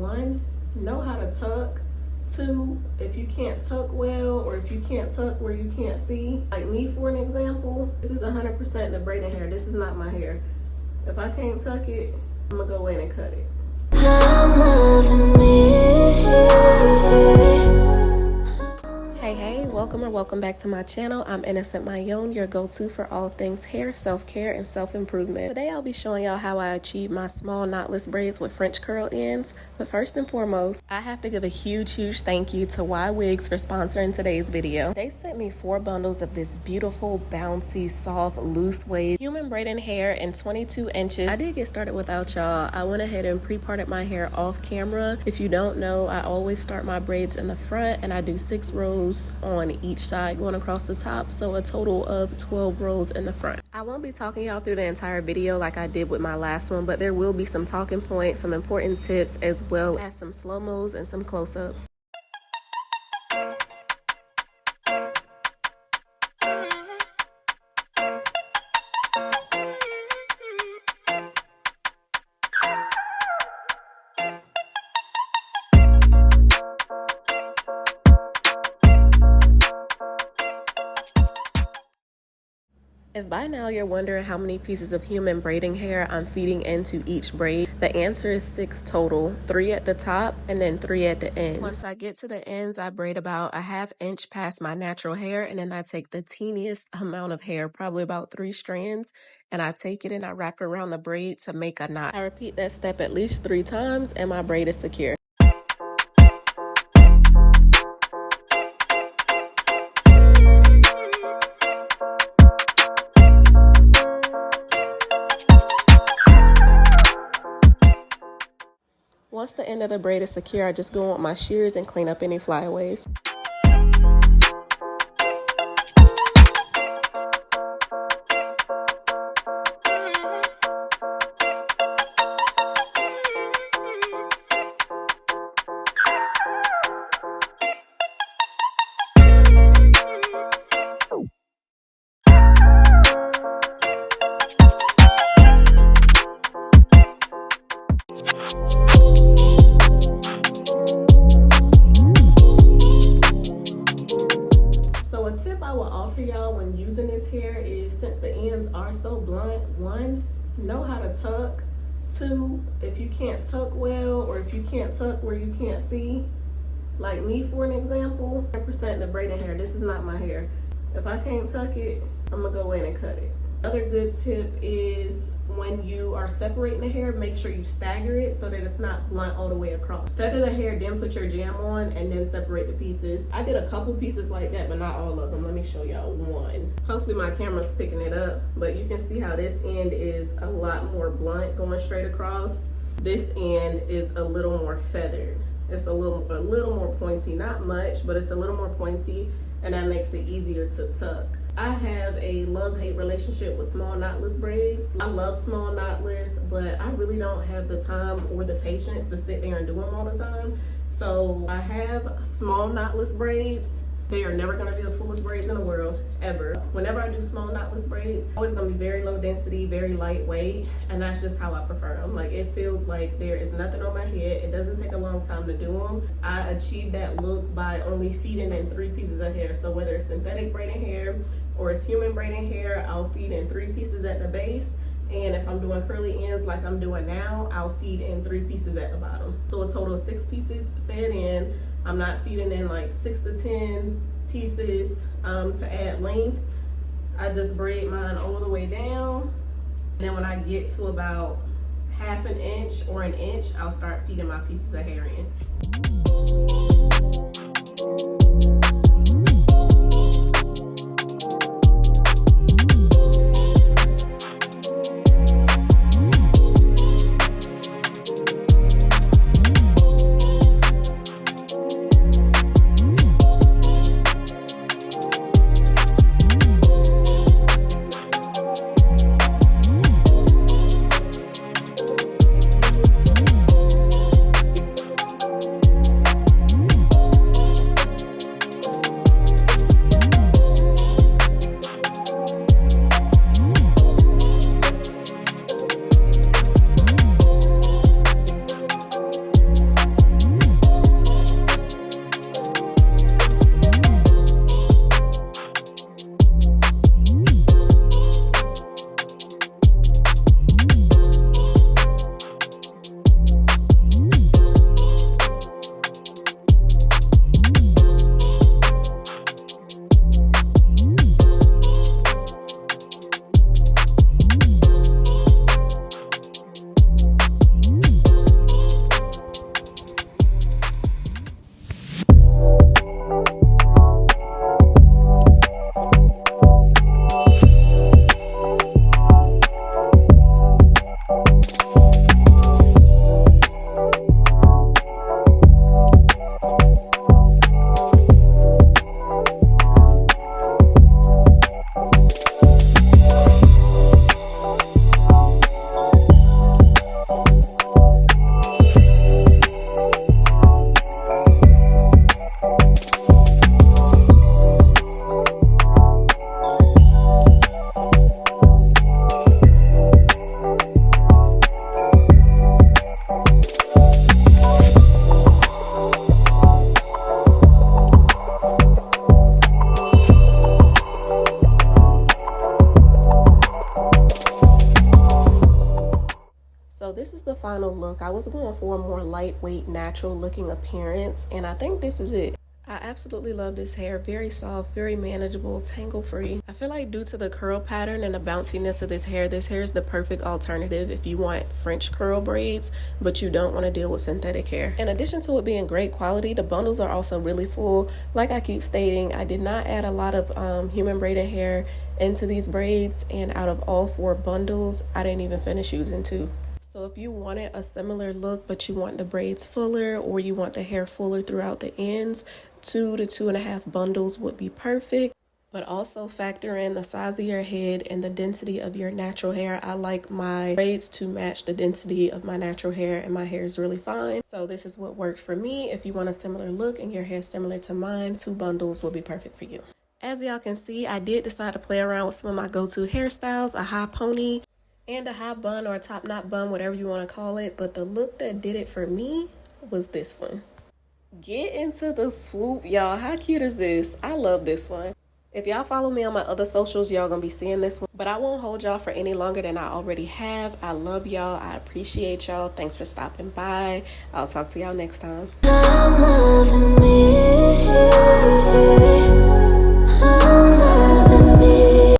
one, know how to tuck. Two, if you can't tuck well, or if you can't tuck where you can't see, like me for an example, this is 100% the braiding hair. This is not my hair. If I can't tuck it, I'm gonna go in and cut it. I'm loving me. Hey, welcome or welcome back to my channel. I'm innocentmyownn, your go-to for all things hair, self-care, and self-improvement. Today I'll be showing y'all how I achieve my small knotless braids with French curl ends. But first and foremost, I have to give a huge thank you to Ywigs for sponsoring today's video. They sent me 4 bundles of this beautiful, bouncy, soft, loose wave human braiding hair in 22 inches. I did get started without y'all. I went ahead and pre-parted my hair off camera. If you don't know, I always start my braids in the front and I do 6 rows on each side going across the top, so a total of 12 rows in the front. I won't be talking y'all through the entire video like I did with my last one, but there will be some talking points, some important tips, as well as some slow-mos and some close-ups. If by now you're wondering how many pieces of human braiding hair I'm feeding into each braid, the answer is 6 total, 3 at the top and then 3 at the end. Once I get to the ends, I braid about a ½ inch past my natural hair, and then I take the teeniest amount of hair, probably about 3 strands, and I take it and I wrap it around the braid to make a knot. I repeat that step at least 3 times and my braid is secure. Once the end of the braid is secure, I just go on my shears and clean up any flyaways. Y'all, when using this hair is, since the ends are so blunt, 1, know how to tuck. 2, if you can't tuck well, or if you can't tuck where you can't see, like me for an example, 100% the braiding hair. This is not my hair. If I can't tuck it, I'm gonna go in and cut it. Another good tip is when you are separating the hair, make sure you stagger it so that it's not blunt all the way across. Feather the hair, then put your jam on, and then separate the pieces. I did a couple pieces like that, but not all of them. Let me show y'all one. Hopefully my camera's picking it up, but you can see how this end is a lot more blunt going straight across. This end is a little more feathered. It's a little more pointy, not much, but it's a little more pointy, and that makes it easier to tuck. I have a love-hate relationship with small knotless braids. I love small knotless, but I really don't have the time or the patience to sit there and do them all the time. So I have small knotless braids. They are never gonna be the fullest braids in the world, ever. Whenever I do small knotless braids, it's always gonna be very low density, very lightweight, and that's just how I prefer them. Like, it feels like there is nothing on my head. It doesn't take a long time to do them. I achieve that look by only feeding in 3 pieces of hair. So whether it's synthetic braiding hair or it's human braiding hair, I'll feed in 3 pieces at the base. And if I'm doing curly ends like I'm doing now, I'll feed in 3 pieces at the bottom. So a total of 6 pieces fed in. I'm not feeding in like 6 to 10 pieces to add length. I just braid mine all the way down. And then when I get to about ½ an inch or an inch, I'll start feeding my pieces of hair in. final look, I was going for a more lightweight, natural looking appearance, and I think this is it. I absolutely love this hair. Very soft, very manageable, tangle free. I feel like due to the curl pattern and the bounciness of this hair is the perfect alternative if you want French curl braids, but you don't want to deal with synthetic hair. In addition to it being great quality, the bundles are also really full. Like I keep stating, I did not add a lot of human braided hair into these braids, and out of all 4 bundles, I didn't even finish using 2. So if you wanted a similar look, but you want the braids fuller or you want the hair fuller throughout the ends, 2 to 2.5 bundles would be perfect. But also factor in the size of your head and the density of your natural hair. I like my braids to match the density of my natural hair, and my hair is really fine. So this is what works for me. If you want a similar look and your hair is similar to mine, 2 bundles will be perfect for you. As y'all can see, I did decide to play around with some of my go-to hairstyles, a high pony and a high bun or a top knot bun, whatever you want to call it. But the look that did it for me was this one. Get into the swoop, y'all. How cute is this? I love this one. If y'all follow me on my other socials, y'all gonna be seeing this one, but I won't hold y'all for any longer than I already have. I love y'all. I appreciate y'all. Thanks for stopping by. I'll talk to y'all next time. I'm loving me.